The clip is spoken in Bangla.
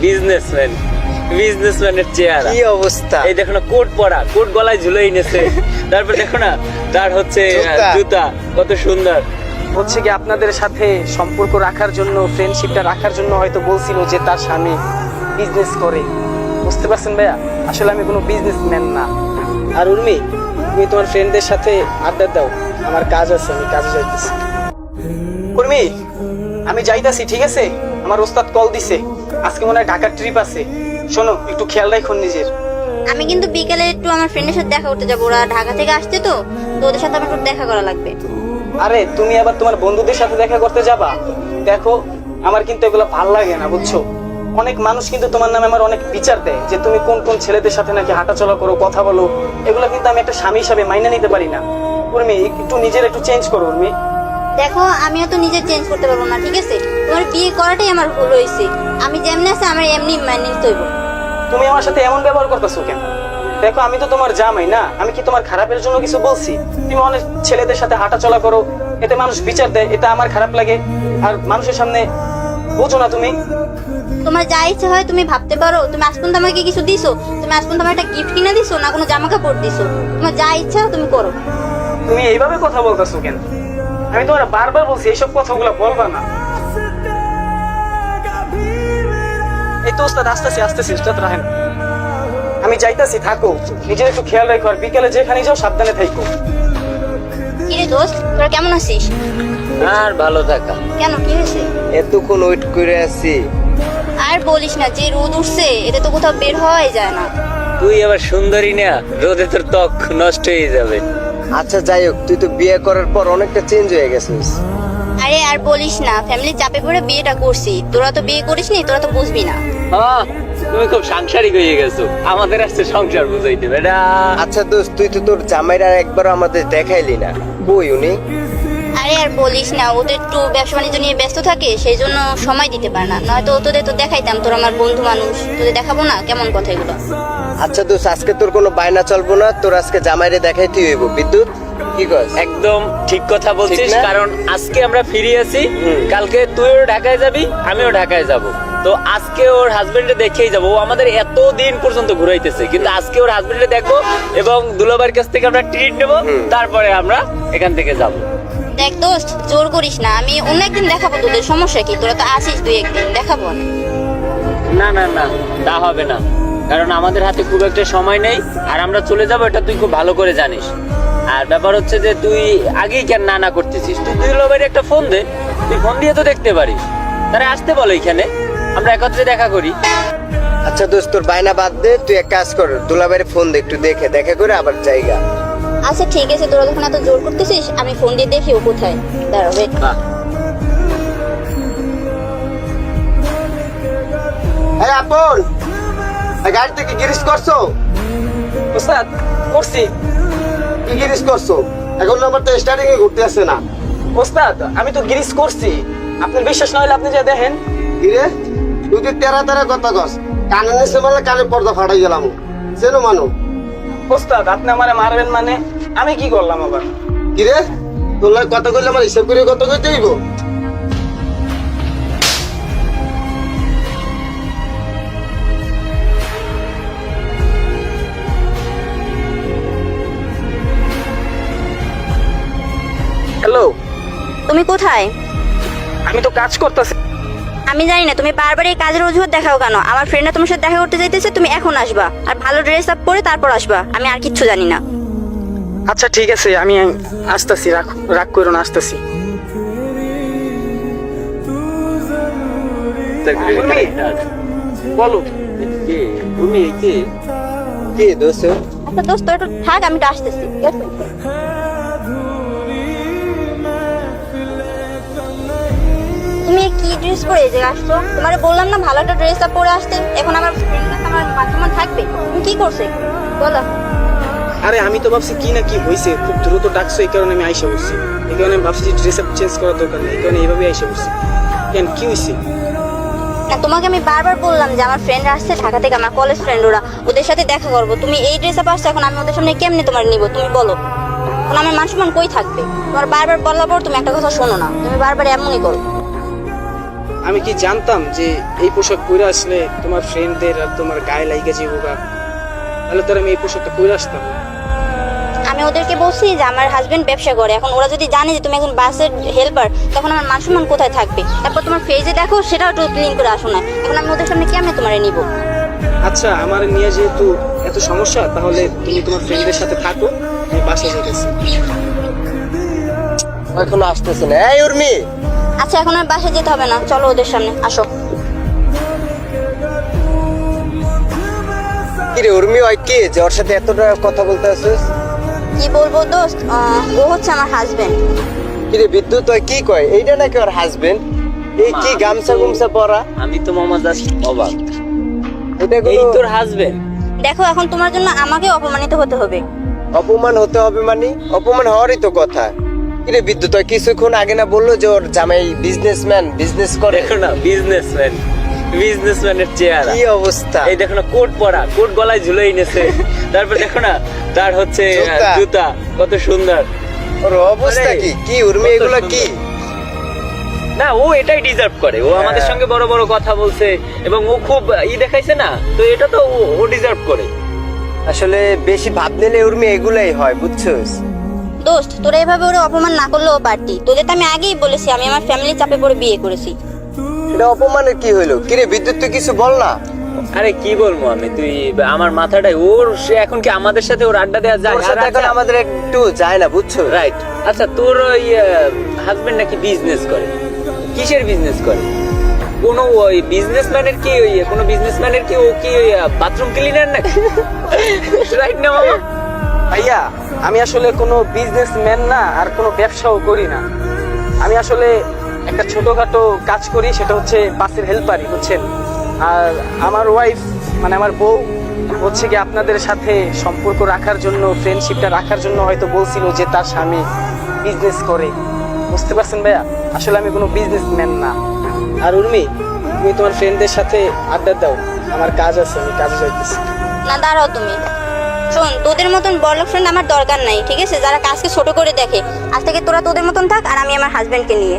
বিজনেসম্যান, বিজনেসম্যানের চেহারা। কি অবস্থা! এই দেখো না, কোট পরা, কোট গলায় ঝুলে এনেছে। তারপর দেখো না তার হচ্ছে জুতা কত সুন্দর। হচ্ছে কি আপনাদের সাথে সম্পর্ক রাখার জন্য, ফ্রেন্ডশিপটা রাখার জন্য হয়তো বলছিল যে তার স্বামী বিজনেস করে। বুঝতে পারছেন ভাইয়া, আসলে আমি কোনো বিজনেসম্যান না। আর উর্মি, তুমি তোমার ফ্রেন্ডদের সাথে আড্ডা দাও, আমার কাজ আছে, আমি কাজে যাইতেছি। উর্মি, আমি যাইতাছি, ঠিক আছে? আমার ওস্তাদ কল দিছে, আজকে মনে হয় ঢাকার ট্রিপ আছে। শোনো, একটু খেয়াল রাখো নিজের। আমি কিন্তু বিকেলে একটু আমার ফ্রেন্ডের সাথে দেখা করতে যাবো, ওরা ঢাকা থেকে আসছে তো, তো ওদের সাথে আমার একটু দেখা করা লাগবে। আরে তুমি আবার তোমার বন্ধুদের সাথে দেখা করতে যাবা? দেখো, আমার কিন্তু এগুলো ভাল লাগে না, বুঝছো? অনেক মানুষ কিন্তু তোমার নামে আমার অনেক বিচার দেয় যে তুমি কোন কোন ছেলেদের সাথে নাকি হাঁটাচলা করো, কথা বলো। এগুলো কিন্তু আমি একটা স্বামী হিসাবে মাইনে নিতে পারি না। উর্মি, একটু নিজের একটু চেঞ্জ করো উর্মি। দেখো, আমিও তো নিজে চেঞ্জ করতে পারবো না, ঠিক আছে? তোমার বিয়ে করাটাই আমার ভুল হয়েছে। আমি যেমনি আছে আমার এমনি মাইনে নিতে হইব। তুমি আমার সাথে এমন ব্যবহার করতেছো কেন? দেখো, আমি তো তোমার জামাই না, আমি কি তোমার খারাপের জন্য কিছু বলছি? তুমি অনেক ছেলেদের সাথে হাঁটাচলা করো, এতে মানুষ বিচার দেয়, এটা আমার খারাপ লাগে। আর মানুষের সামনে বোঝো না তুমি? তোমার যা ইচ্ছে হয় তুমি ভাবতে পারো। তুমি আজ পর্যন্ত আমাকে কিছু দিছো? তুমি আজ পর্যন্ত আমার একটা গিফট কিনে দিছো না কোনো জামা কাপড় দিছো? তোমার যা ইচ্ছা তুমি করো। তুমি এইভাবে কথা বলতেছো কেন? আমি তোমার বারবার বলছি এইসব কথাগুলো বলবা না। এই তো ওস্তাদ, আসতেছি আসতেছি, ওস্তাদ রাহেন। আমি যাইতাছি, থাকো, নিজের একটু খেয়াল রাখো, আর বিকেলে যেখানে যাও সাবধানে থাকো। কিরে দোস্ত, তোরা কেমন আছিস? আর ভালো থাকা। কেন, কি হয়েছে? এতক্ষণ ওয়েট করে আছি। আর বলিস না, যে রোদ উঠছে এতে তো কোথাও বের হওয়াই যায় না। তুই আবার সুন্দরী না, রোদে তোর ত্বক নষ্ট হয়ে যাবে। আচ্ছা যাই হোক, তুই তো বিয়ে করার পর অনেকটা চেঞ্জ হয়ে গেছিস। আরে আর বলিস না, ফ্যামিলির চাপে পড়ে বিয়েটা করছি। তোরা তো বিয়ে করিসনি, তোরা তো বুঝবি না। তুমি খুব সাংসারিক হয়ে গেছো, আমাদের আসছে সংসার বুঝাইতে বেটা। আচ্ছা দোস্ত, তুই তো তোর জামাইরা একবার আমাদের দেখাইলি না, কই উনি? আরে আর বলিস না, ওদের একটু ব্যবসা বাণিজ্য নিয়ে ব্যস্ত থাকে, সেই জন্য সময় দিতে পারে না। নয়তো তোদের তো দেখাইতাম, তোর আমার বন্ধু মানুষ, তোদের দেখাবো না? কেমন কথা এগুলো? আচ্ছা দোস্ত, আজকে তোর কোনো বায়না চলবো না, তোর আজকে জামাইরে দেখাইতে হইব। বিদ্যুৎ, কি কস? একদম ঠিক কথা বলছিস, ঠিক না? কারণ আজকে আমরা ফিরে আছি, কালকে তুইও ঢাকায় যাবি, আমিও ঢাকায় যাব। তো আজকে ওর হাজবেন্ডে দেখেই যাবো। ও আমাদের এত দিন পর্যন্ত ঘুরাইতেছে, কিন্তু আজকে ওর হাজবেন্ডে দেখবো এবং দুলাভাইয়ের কাছ থেকে আমরা ট্রিট নেবো, তারপরে আমরা এখান থেকে যাব। দেখ দোস্ত, জোর করিস না, আমি অন্য একদিন দেখাবো তোদের। সমস্যা কি? তোরা তো আসিস, দুই একদিন দেখাবো না। না না না, তা হবে না, কারণ আমাদের হাতে খুব একটা সময় নেই, আর আমরা চলে যাবো এটা তুই খুব ভালো করে জানিস। আর ব্যাপার হচ্ছে যে তুই আগেই কেন না না করতেছিস? তুই দুলাভাইয়ের একটা ফোন দে, তুই ফোন দিয়ে তো দেখতে পারিস, তারা আসতে বলো এখানে, আমরা একত্রে দেখা করি। আচ্ছা দোস্ত, তোর বায়না বাদ দে, তুই এক কাজ কর, দুলাভাইয়ের ফোন দে, একটু দেখে দেখা করে আবার জায়গা। আচ্ছা ঠিক আছে, তোরা যখন এত জোর করতেছিস, আমি ফোন দিয়ে দেখি ও কোথায়। দাঁড়াবে। এই আপন, এই গাড়িতে কি গিরিস করছো? ওস্তাদ, করছি। কি গিরিস করছো? এখন আমার তো স্টার্টিং এ ঘুরতে আসছে না। ওস্তাদ, আমি তো গ্রিস করছি, আপনার বিশ্বাস না হলে আপনি যা দেখেন। কি রে, তুই তো তেরা তেরা কথা কস, কানে নিচে বলে কানে পর্দা ফাটাই গেলাম। সেনো মানো। ওস্তাদ, আপনি আমারে মারবেন মানে? আমি কি করলাম আবার? কি রে, তোর লাগে কথা কইলে আমার হিসাব করে কথা কইতে হইব? হ্যালো, তুমি কোথায়? আমি তো কাজ করতেছি। আমি জানি না তুমি বারবার এই কাজের অজুহাত দেখাও কেন। আমার ফ্রেন্ডরা তোমার সাথে দেখা করতে যাইতেছে, তুমি এখন আসবা, আর ভালো ড্রেস আপ পরে তারপর আসবা। আমি আর কিচ্ছু জানি না। আচ্ছা ঠিক আছে, আমি আসতেছি, রাগ করো না, আসতেছি। বলো। কি দোস্ত? আচ্ছা দোস্ত, একটু থাক, আমি তো আসতেছি, ঠিক আছে? তুমি কি ড্রেস পরে এই জায়গায় আসছো? তোমারে বললাম না ভালো একটা ড্রেস আপ পরে আসতে। এখন আমার ফ্রেন্ড আমার মাধ্যমে থাকবে, তুমি কি করছো বলো? আরে আমি তো ভাবছি কি না কি হয়েছে, খুব দ্রুত ডাকছো, এই কারণে আমি আইসা বসছি। এই কারণে আমি ভাবছি ড্রেস আপ চেঞ্জ করার দরকার নেই, এই কারণে এইভাবে আইসা বসছি। কেন, কি হয়েছে? না, তোমাকে আমি বারবার বললাম যে আমার ফ্রেন্ড আসছে ঢাকা থেকে, আমার কলেজ ফ্রেন্ড, ওরা, ওদের সাথে দেখা করবো। তুমি এই ড্রেস আপ আসছো, এখন আমি ওদের সামনে কেমনে তোমার নিবো তুমি বলো? এখন আমার মান সম্মান কই থাকবে? তোমার বারবার বলার পর তুমি একটা কথা শোনো না, তুমি বারবার এমনই করো। আমি কি জানতাম যে এই পোশাক পরে আসলে তোমার ফ্রেন্ডদের আর তোমার গায়ে লাইগা যাবো গা, তাহলে তো আর আমি এই পোশাকটা পরে আসতাম না। আমি ওদেরকে বলছি যে আমার হাজবেন্ড ব্যবসা করে, এখন ওরা যদি জানে যে তুমি এখন বাসের হেল্পার, তখন আমার মান সম্মান কোথায় থাকবে? তারপর তোমার ফেজে দেখো, সেটাও একটু ক্লিন করে আসো না। এখন আমি ওদের সামনে কেমনে তোমারে নিব? আচ্ছা, আমার নিয়ে যেহেতু এত সমস্যা, তাহলে তুমি তোমার ফ্রেন্ডদের সাথে থাকো, আমি বাসায় যেতেছি। এখনো আসতেছে না। এই উর্মি, আচ্ছা, এখন আর বাসায় যেতে হবে না, চলো ওদের সামনে আসো। কি রে উর্মি, ওই কি যে ওর সাথে এতটা কথা বলতে আসছিস? কি বলবো দোস্ত, ও হচ্ছে আমার হাজবেন্ড। কি রে বিদ্যুৎ, ওই কি কয়? এইটা নাকি ওর হাজবেন্ড? এই কি গামছা গুমছা পরা? আমি তো মামা জাস্ট অবাক। এটা এই কোনো তোর হাজবেন্ড? দেখো, এখন তোমার জন্য আমাকে অপমানিত হতে হবে। অপমান হতে হবে মানে? অপমান হওয়ারই তো কথা। কি রে বিদ্যুৎ, ওই কিছুক্ষণ আগে না বললো যে ওর জামাই বিজনেসম্যান, বিজনেস করে? দেখো না, বিজনেসম্যানের চেহারা। কি অবস্থা! এই দেখো না, কোট পরা, কোট গলায় ঝুলে এনেছে। তারপর দেখো না তার হচ্ছে জুতা। জুতা কত সুন্দর। ওর অবস্থা আরে, কি? কি উর্মি, কত এগুলো সুন্দর। কি? না, ও এটাই ডিজার্ভ করে। ও আমাদের হ্যাঁ। সঙ্গে বড় বড় কথা বলছে এবং ও খুব দেখাইছে না, তো এটা তো ও ডিজার্ভ করে। আসলে বেশি ভাব নিলে উর্মি এগুলাই হয়, বুঝছস? দোস্ত, তোরা এভাবে ওরা অপমান না করলেও পারতি। তোদের তো আমি আগেই বলেছি আমি আমার ফ্যামিলির চাপে পড়ে বিয়ে করেছি। এটা অপমানের কি হইলো? কি রে বিদ্যুৎ, তুই কিছু বল না। আরে কি বলবো আমি, তুই আমার মাথাটাই ওর, সে এখন কি আমাদের সাথে ওর আড্ডা দেওয়া যায়? ওর সাথে এখন আমাদের একটু যায় না, বুঝছো? রাইট। আচ্ছা, তোর ওই হাজবেন্ড নাকি বিজনেস করে? কিসের বিজনেস করে? কোন ওই বিজনেসম্যানের কি ওই কোন বিজনেসম্যানের কি ও কি বাথরুম ক্লিনার নাকি? রাইট না মামা? ভাইয়া, আমি আসলে কোনো বিজনেসম্যান না, আর কোনো ব্যবসাও করি না। আমি আসলে একটা ছোটখাটো কাজ করি, সেটা হচ্ছে বাসের হেল্পারই, বুঝছেন। আর আমার ওয়াইফ, মানে আমার বউ হচ্ছে কি আপনাদের সাথে সম্পর্ক রাখার জন্য, ফ্রেন্ডশিপটা রাখার জন্য হয়তো বলছিল যে তার স্বামী বিজনেস করে। বুঝতে পারছেন ভাইয়া, আসলে আমি কোনো বিজনেসম্যান না। আর উর্মি, তুমি তোমার ফ্রেন্ডদের সাথে আড্ডা দাও, আমার কাজ আছে, আমি কাজে যাইতেছি। না, দাঁড়াও তুমি। শোন, তোদের মতন বড়লোক ফ্রেন্ড আমার দরকার নাই, ঠিক আছে? যারা কাজকে ছোট করে দেখে, আজ থেকে তোরা তোদের মতন থাক, আর আমি আমার হাজবেন্ডকে নিয়ে।